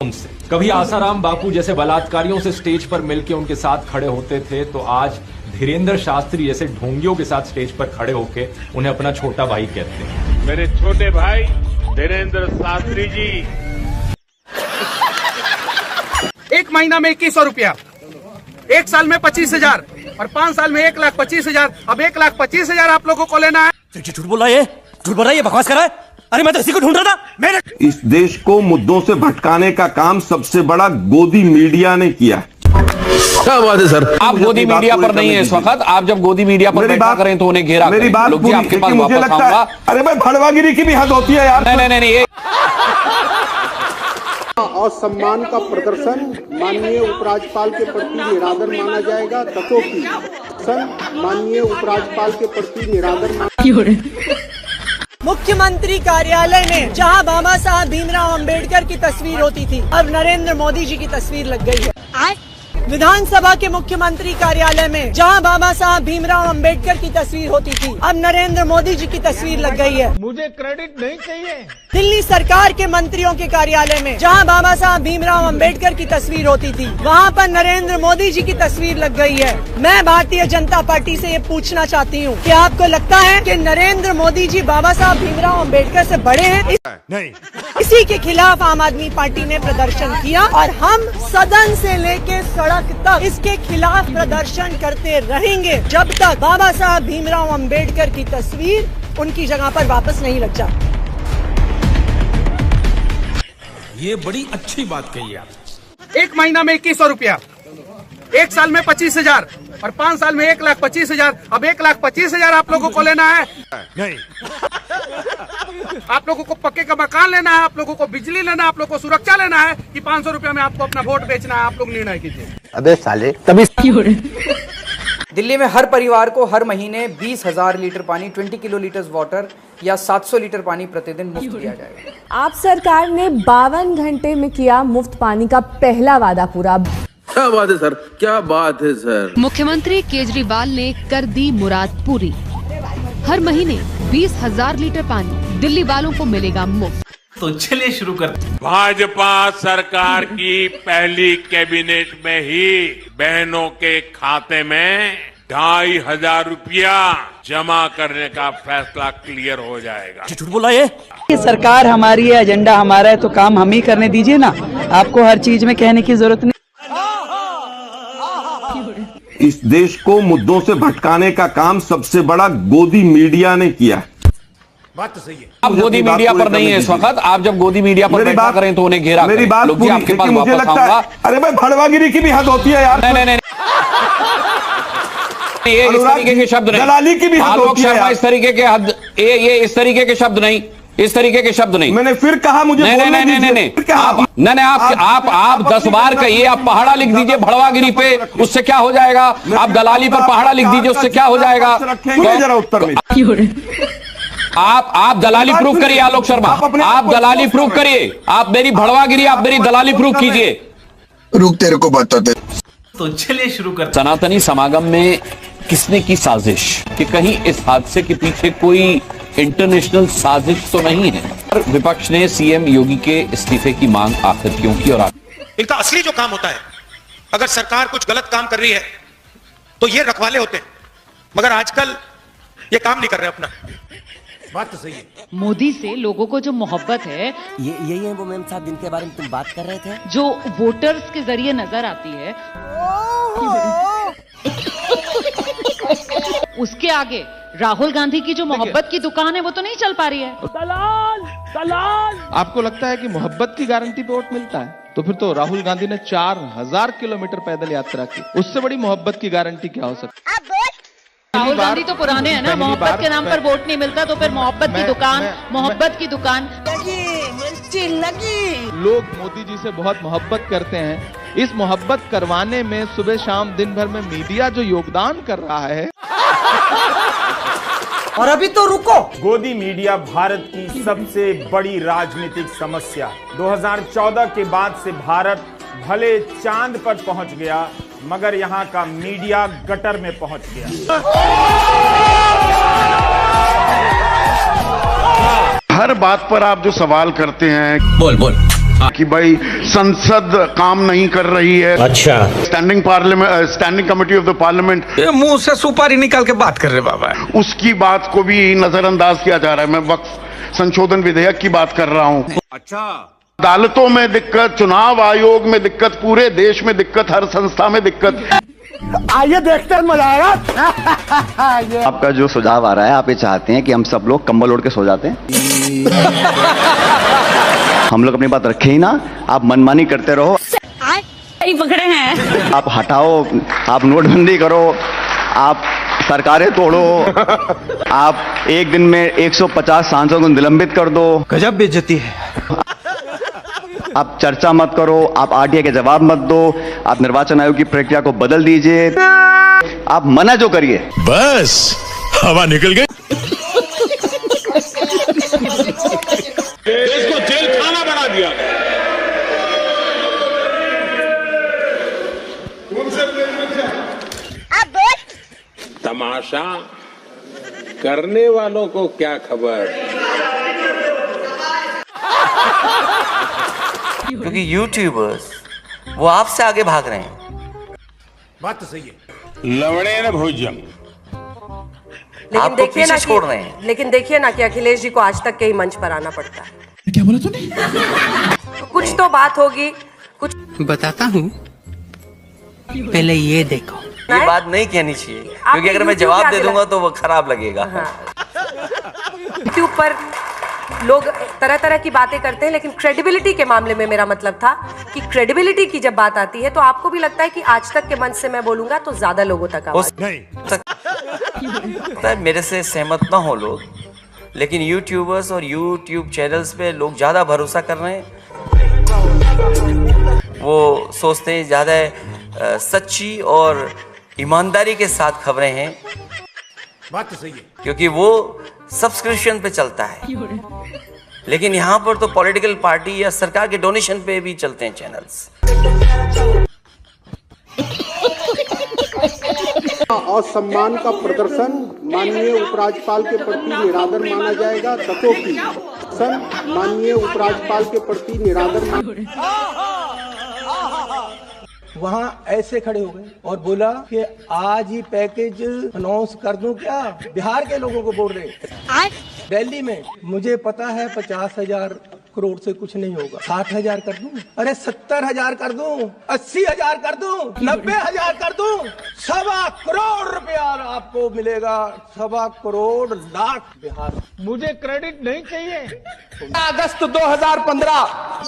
उनसे कभी आसाराम बापू जैसे बलात्कारियों से स्टेज पर मिलकर उनके साथ खड़े होते थे, तो आज धीरेन्द्र शास्त्री जैसे ढोंगियों के साथ स्टेज पर खड़े होकर उन्हें अपना छोटा भाई कहते हैं। मेरे छोटे भाई धीरेन्द्र शास्त्री जी। 1 महीना में 2100 रुपया, 1 साल में 25,000 और 5 साल में 1,25,000। अब 1,25,000 आप लोगों को लेना है। झूठ बोल रहा है, झूठ बोल रहा है, ये बकवास कर रहा है। अरे मैं तो इसी को ढूंढ रहा था। मैंने इस देश को मुद्दों से भटकाने का काम सबसे बड़ा गोदी मीडिया ने किया। क्या बात है सर, आप गोदी मीडिया पर नहीं है इस वक्त। आप जब गोदी मीडिया पर बैठा करें तो उन्हें घेरा मेरी बात लोग जी आपके पास मुझे वापस लगता आऊंगा। है, अरे भाई भड़वागिरी की भी हद होती है यार। नहीं ये और सम्मान का प्रदर्शन माननीय उपराज्यपाल के प्रति निरादर माना जाएगा। तथोपि माननीय उपराज्यपाल के प्रति निरादर मुख्यमंत्री कार्यालय में जहां बाबा साहब भीमराव अंबेडकर की तस्वीर होती थी, अब नरेंद्र मोदी जी की तस्वीर लग गई है। विधानसभा के मुख्यमंत्री कार्यालय में जहां बाबा साहब भीमराव अंबेडकर की तस्वीर होती थी, अब नरेंद्र मोदी जी की तस्वीर लग गई है। मुझे क्रेडिट नहीं चाहिए। दिल्ली सरकार के मंत्रियों के कार्यालय में जहां बाबा साहब भीमराव अंबेडकर की तस्वीर होती थी, वहां पर नरेंद्र मोदी जी की तस्वीर लग गई है। मैं भारतीय जनता पार्टी से ये पूछना चाहती हूँ कि आपको लगता है कि नरेंद्र मोदी जी बाबा साहब भीमराव अंबेडकर से बड़े हैं? नहीं। इसी के खिलाफ आम आदमी पार्टी ने प्रदर्शन किया और हम सदन से लेके सड़क तक इसके खिलाफ प्रदर्शन करते रहेंगे जब तक बाबा साहब भीमराव अंबेडकर की तस्वीर उनकी जगह पर वापस नहीं लग जाती। ये बड़ी अच्छी बात कही आप। 1 महीना में 2100 रुपया, 1 साल में 25,000 और 5 साल में 1,25,000। अब 1,25,000 आप लोगों को लेना है। नहीं, आप लोगों को पक्के का मकान लेना है, आप लोगों को बिजली लेना है, आप लोगों को सुरक्षा लेना है कि 500 रुपया में आपको अपना वोट बेचना है। आप लोग निर्णय कीजिए। अबे साले तभी दिल्ली में हर परिवार को हर महीने 20,000 लीटर पानी, 20 किलोलीटर वाटर या 700 लीटर पानी प्रतिदिन मुफ्त दिया जाएगा। आप सरकार ने 52 घंटे में किया मुफ्त पानी का पहला वादा पूरा। क्या बात है सर, क्या बात है सर। मुख्यमंत्री केजरीवाल ने कर दी मुराद पूरी। हर महीने 20,000 लीटर पानी दिल्ली वालों को मिलेगा मुफ्त। तो चलिए शुरू करते हैं। भाजपा सरकार की पहली कैबिनेट में ही बहनों के खाते में 2,500 रुपया जमा करने का फैसला क्लियर हो जाएगा। झूठ बोल रहा है। ये सरकार हमारी है, एजेंडा हमारा है, तो काम हम ही करने दीजिए ना। आपको हर चीज में कहने की जरूरत नहीं। इस देश को मुद्दों से भटकाने का काम सबसे बड़ा गोदी मीडिया ने किया। बात तो सही है। आप गोदी मीडिया पर नहीं है इस वक्त। आप जब गोदी मीडिया पर बैठा करें तो उन्हें घेरा मेरी बात लोग जी आपके पास मुझे वापस लगता है, आऊंगा। अरे भाई भड़वागिरी की भी हद होती है यार। नहीं ये इस तरीके के शब्द नहीं। दलाली की भी हद आलोक होती है शर्मा यार। इस तरीके के हद ये इस तरीके के शब्द नहीं, इस तरीके के शब्द नहीं। मैंने फिर कहा मुझे नहीं आप 10 बार कहिए। आप पहाड़ा लिख दीजिए भड़वागिरी पे, उससे क्या हो जाएगा? आप दलाली पर पहाड़ा लिख दीजिए, उससे क्या हो जाएगा? जरा उत्तर में आप दलाली प्रूफ करिए आलोक शर्मा, आप दलाली प्रूफ करिए। आप मेरी भड़वागिरी, आप मेरी दलाली प्रूफ कीजिए। रुक, तेरे को बताते। तो चलिए शुरू करते हैं। सनातनी समागम में किसने की साजिश कि कहीं इस हादसे के पीछे कोई इंटरनेशनल साजिश तो नहीं है? विपक्ष ने सीएम योगी के इस्तीफे की मांग आखिर क्यों की? और इनका असली जो काम होता है, अगर सरकार कुछ गलत काम कर रही है तो ये रखवाले होते हैं, मगर आजकल ये काम नहीं कर रहे अपना। बात तो सही है। मोदी से लोगों को जो मोहब्बत है, ये यही है वो मैम साहब जिनके बारे में तुम बात कर रहे थे, जो वोटर्स के जरिए नजर आती है, उसके आगे राहुल गांधी की जो मोहब्बत की दुकान है वो तो नहीं चल पा रही है। दलाल आपको लगता है कि मोहब्बत की गारंटी पे वोट मिलता है? तो फिर तो राहुल गांधी ने 4,000 किलोमीटर पैदल यात्रा की, उससे बड़ी मोहब्बत की गारंटी क्या हो सकती है? राहुल गांधी तो पुराने हैं ना। मोहब्बत के नाम पर वोट नहीं मिलता तो फिर मोहब्बत की दुकान, मोहब्बत की दुकान लगी। लोग मोदी जी से बहुत मोहब्बत करते हैं। इस मोहब्बत करवाने में सुबह शाम दिन भर में मीडिया जो योगदान कर रहा है। और अभी तो रुको। गोदी मीडिया भारत की सबसे बड़ी राजनीतिक समस्या। 2014 के बाद से भारत भले चांद पर पहुंच गया, मगर यहाँ का मीडिया गटर में पहुंच गया। हर बात पर आप जो सवाल करते हैं, बोल कि भाई संसद काम नहीं कर रही है। अच्छा, standing committee of the parliament मुंह से सुपारी निकाल के बात कर रहे बाबा। उसकी बात को भी नजरअंदाज किया जा रहा है। मैं वक्फ संशोधन विधेयक की बात कर रहा हूं। अच्छा, अदालतों में दिक्कत, चुनाव आयोग में दिक्कत, पूरे देश में दिक्कत, हर संस्था में दिक्कत। आइए देखते हैं, मजा आएगा। आपका जो सुझाव आ रहा है, आप ये चाहते हैं कि हम सब लोग कंबल ओढ़ के सो जाते हैं। हम लोग अपनी बात रखे ही ना, आप मनमानी करते रहो। पकड़े हैं आप हटाओ, आप नोटबंदी करो, आप सरकारें तोड़ो, आप एक दिन में 150 सांसदों को निलंबित कर दो। गजब बेइज्जती है। आप चर्चा मत करो, आप आरटीआई के जवाब मत दो, आप निर्वाचन आयोग की प्रक्रिया को बदल दीजिए, आप मना जो करिए। बस हवा निकल गई। देश को जेल खाना बना दिया। तमाशा करने वालों को क्या खबर। क्योंकि यूट्यूबर्स वो आपसे आगे भाग रहे हैं। बात तो सही है। लवड़े न भोजन। लेकिन देखिए ना, छोड़ रहे हैं। लेकिन देखिए ना कि अखिलेश जी को आज तक के ही मंच पर आना पड़ता है। क्या बोला तूने? कुछ तो बात होगी, कुछ बताता हूँ, पहले ये देखो। ये बात नहीं कहनी चाहिए, क्योंकि अगर मैं जवाब दे दूंगा तो वो खराब लगेगा। यूट्यूब पर लोग तरह तरह की बातें करते हैं, लेकिन क्रेडिबिलिटी के मामले में मेरा मतलब था कि क्रेडिबिलिटी की जब बात आती है तो आपको भी लगता है कि आज तक के मंच से मैं बोलूंगा तो ज्यादा लोगों तक आवाज नहीं। मेरे से सहमत ना हो लोग, लेकिन यूट्यूबर्स और यूट्यूब चैनल्स पे लोग ज्यादा भरोसा कर रहे हैं। वो सोचते हैं ज्यादा सच्ची और ईमानदारी के साथ खबरें हैं। बात तो सही है। क्योंकि वो सब्सक्रिप्शन पे चलता है, लेकिन यहाँ पर तो पॉलिटिकल पार्टी या सरकार के डोनेशन पे भी चलते हैं चैनल्स। असम्मान का प्रदर्शन माननीय उपराज्यपाल के प्रति निरादर माना जाएगा। तथो की माननीय उपराज्यपाल के प्रति निरादर वहाँ ऐसे खड़े हो गए और बोला कि आज ही पैकेज अनाउंस कर दूं। क्या बिहार के लोगों को बोल रहे दिल्ली में? मुझे पता है 50,000 करोड़ से कुछ नहीं होगा। 60,000 कर दूं? अरे 70,000 कर दूं? 80,000 कर दूं? 90,000 कर दूं? 1.25 करोड़ रुपया आपको मिलेगा। 1.25 करोड़ लाख बिहार। मुझे क्रेडिट नहीं चाहिए। अगस्त 2015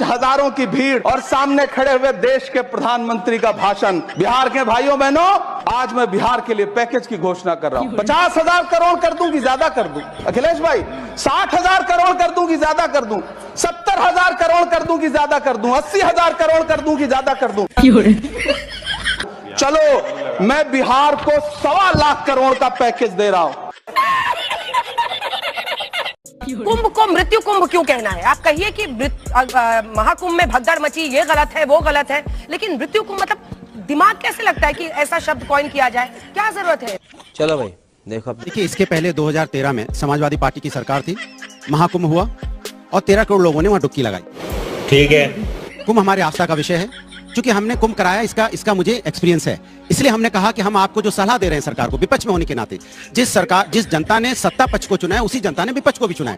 हजारों की भीड़ और सामने खड़े हुए देश के प्रधानमंत्री का भाषण। बिहार के भाइयों बहनों, आज मैं बिहार के लिए पैकेज की घोषणा कर रहा हूं। 50,000 करोड़ कर दूं कि ज्यादा कर दूं? अखिलेश भाई, 60,000 करोड़ कर दूं कि ज्यादा कर दूं? 70,000 करोड़ कर दूं कि ज्यादा कर दूं? 80,000 करोड़ कर दूं कि ज्यादा कर दूं? चलो, मैं बिहार को 1.25 लाख करोड़ का पैकेज दे रहा हूं। कुंभ को मृत्यु कुंभ क्यों कहना है? आप कहिए कि महाकुंभ में भगदड़ मची, ये गलत है, वो गलत है, लेकिन मृत्यु कुंभ मतलब दिमाग कैसे लगता है कि ऐसा शब्द कॉइन किया जाए? क्या जरूरत है? चलो भाई देखो, देखिए इसके पहले 2013 में समाजवादी पार्टी की सरकार थी, महाकुंभ हुआ और 13 करोड़ लोगों ने वहां डुबकी लगाई। ठीक है, कुंभ हमारे आस्था का विषय है। चूंकि हमने कुंभ कराया, इसका मुझे एक्सपीरियंस है, इसलिए हमने कहा कि हम आपको जो सलाह दे रहे हैं सरकार को, विपक्ष में होने के नाते, जिस जनता ने सत्ता पक्ष को चुना है, उसी जनता ने विपक्ष को भी चुना है।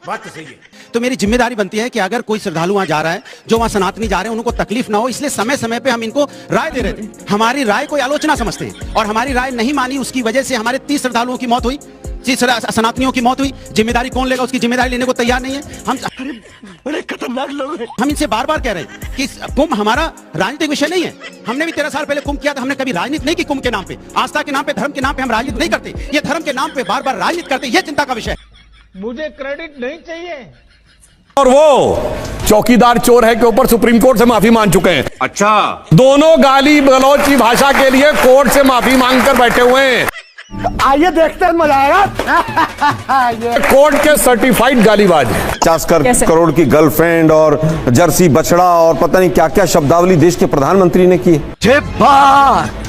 बात तो सही है। तो मेरी जिम्मेदारी बनती है कि अगर कोई श्रद्धालु वहां जा रहा है, जो वहां सनातनी जा रहे हैं, उनको तकलीफ ना हो, इसलिए समय समय पे हम इनको राय दे रहे थे। हमारी राय को आलोचना समझते हैं और हमारी राय नहीं मानी, उसकी वजह से हमारे 30 श्रद्धालुओं की मौत हुई, 30 सनातनियों की मौत हुई। जिम्मेदारी कौन लेगा? उसकी जिम्मेदारी लेने को तैयार नहीं है। हम बड़े खतरनाक लोग हैं। हम इनसे बार बार कह रहे हैं कि कुंभ हमारा राजनीतिक विषय नहीं है। हमने भी 13 साल पहले कुंभ किया था। हमने कभी राजनीति नहीं की कुंभ के नाम पे, आस्था के नाम पे, धर्म के नाम पे हम राजनीति नहीं करते। ये धर्म के नाम पे बार बार राजनीति करते, ये चिंता का विषय है। मुझे क्रेडिट नहीं चाहिए। और वो चौकीदार चोर है के ऊपर सुप्रीम कोर्ट से माफी मांग चुके हैं। अच्छा, दोनों गाली गलौज की भाषा के लिए कोर्ट से माफी मांगकर बैठे हुए हैं। आइए देखते हैं, मजा आएगा। कोर्ट के सर्टिफाइड गालीबाज 50 करोड़ की गर्लफ्रेंड और जर्सी बछड़ा और पता नहीं क्या क्या शब्दावली देश के प्रधानमंत्री ने की।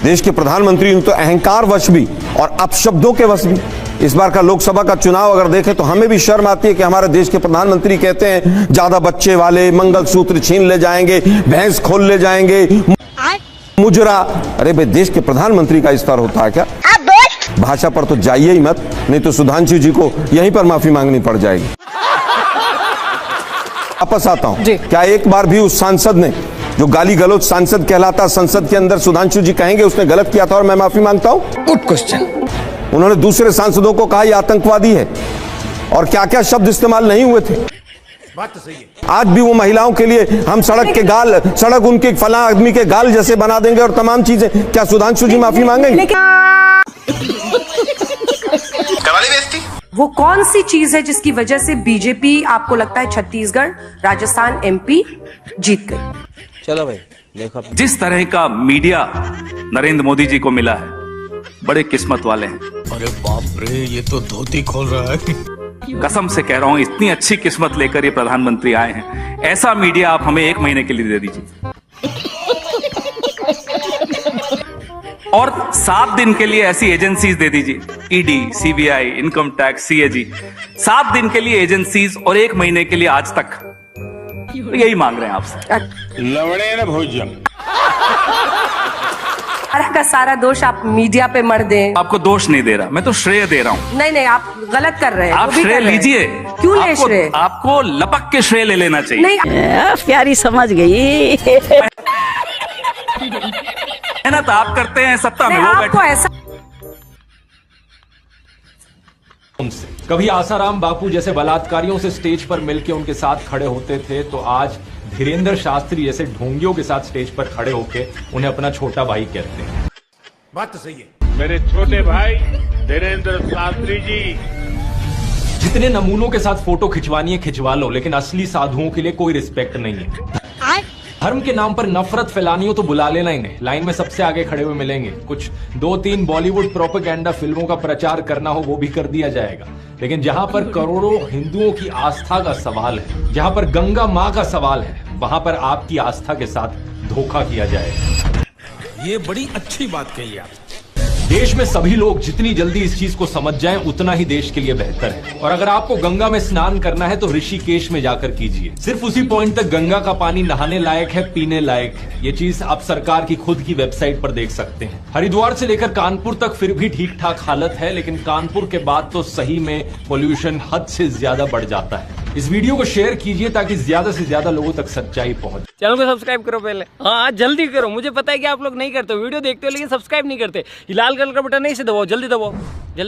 देश के प्रधानमंत्री ने तो अहंकार वश भी और अपशब्दों के वश भी इस बार का लोकसभा का चुनाव अगर देखें तो हमें भी शर्म आती है कि हमारे देश के प्रधानमंत्री कहते हैं ज्यादा बच्चे वाले मंगलसूत्र छीन ले जाएंगे, भैंस खोल ले जाएंगे, मुजरा। अरे भाई, देश के प्रधानमंत्री का स्तर होता है क्या? भाषा पर तो जाइए ही मत, नहीं तो सुधांशु जी को यहीं पर माफी मांगनी पड़ जाएगी। वापस आता हूं, क्या एक बार भी उस सांसद ने, जो गाली गलौज सांसद कहलाता संसद के अंदर, सुधांशु जी कहेंगे उसने गलत किया था और मैं माफी मांगता हूं? Good question. उन्होंने दूसरे सांसदों को कहा यह आतंकवादी है, और क्या क्या शब्द इस्तेमाल नहीं हुए थे। बात तो सही है। आज भी वो महिलाओं के लिए हम सड़क उनके फला आदमी के गाल जैसे बना देंगे और तमाम चीजें, क्या सुधांशु जी माफी मांगेंगे? वो कौन सी चीज है जिसकी वजह से बीजेपी आपको लगता है छत्तीसगढ़, राजस्थान, एमपी जीत गई? चलो भाई देखो, जिस तरह का मीडिया नरेंद्र मोदी जी को मिला है, बड़े किस्मत वाले हैं। अरे बाप रे, ये तो धोती खोल रहा है। कसम से कह रहा हूं, इतनी अच्छी किस्मत लेकर ये प्रधानमंत्री आए हैं। ऐसा मीडिया आप हमें 1 महीने के लिए दे दीजिए, और 7 दिन के लिए ऐसी एजेंसीज दे दीजिए, ED, CBI, income tax, CAG, 7 दिन के लिए एजेंसीज और 1 महीने के लिए आज तक। तो यही मांग रहे हैं आपसे। लवड़े न भोजन। सारा का सारा दोष आप मीडिया पे मर दें। आपको दोष नहीं दे रहा, मैं तो श्रेय दे रहा हूँ। नहीं, आप गलत कर रहे हैं। आप श्रेय लीजिए। क्यों ले श्रेय? आपको लपक के श्रेय ले लेना चाहिए। नहीं, प्यारी समझ गई। मेहनत आप करते हैं, सत्ता में वो आपको ऐसा। कभी आसाराम बापू जैसे बलात्कारियों से स्टेज पर मिलकर उनके साथ खड़े होते थे, तो आज धीरेन्द्र शास्त्री जैसे ढोंगियों के साथ स्टेज पर खड़े होकर उन्हें अपना छोटा भाई कहते हैं। बात तो सही है। मेरे छोटे भाई धीरेन्द्र शास्त्री जी, जितने नमूनों के साथ फोटो खिंचवानी है खिंचवा लो, लेकिन असली साधुओं के लिए कोई रिस्पेक्ट नहीं है। धर्म के नाम पर नफरत फैलानी हो तो बुला लेना इन्हें, लाइन में सबसे आगे खड़े हुए मिलेंगे। कुछ 2-3 बॉलीवुड प्रोपेगेंडा फिल्मों का प्रचार करना हो वो भी कर दिया जाएगा, लेकिन जहां पर करोड़ों हिंदुओं की आस्था का सवाल है, जहां पर गंगा मां का सवाल है, वहां पर आपकी आस्था के साथ धोखा किया जाएगा। ये बड़ी अच्छी बात कही आप। देश में सभी लोग जितनी जल्दी इस चीज को समझ जाएं, उतना ही देश के लिए बेहतर है। और अगर आपको गंगा में स्नान करना है तो ऋषिकेश में जाकर कीजिए। सिर्फ उसी पॉइंट तक गंगा का पानी नहाने लायक है, पीने लायक है। ये चीज आप सरकार की खुद की वेबसाइट पर देख सकते हैं। हरिद्वार से लेकर कानपुर तक फिर भी ठीक ठाक हालत है, लेकिन कानपुर के बाद तो सही में पोल्यूशन हद से ज्यादा बढ़ जाता है। इस वीडियो को शेयर कीजिए ताकि ज्यादा से ज्यादा लोगों तक सच्चाई पहुंचे। चैनल को सब्सक्राइब करो पहले। हाँ, जल्दी करो। मुझे पता है कि आप लोग नहीं करते, वीडियो देखते हो लेकिन सब्सक्राइब नहीं करते। लाल कलर का बटन नहीं से दबाओ, जल्दी दबाओ, जल्दी।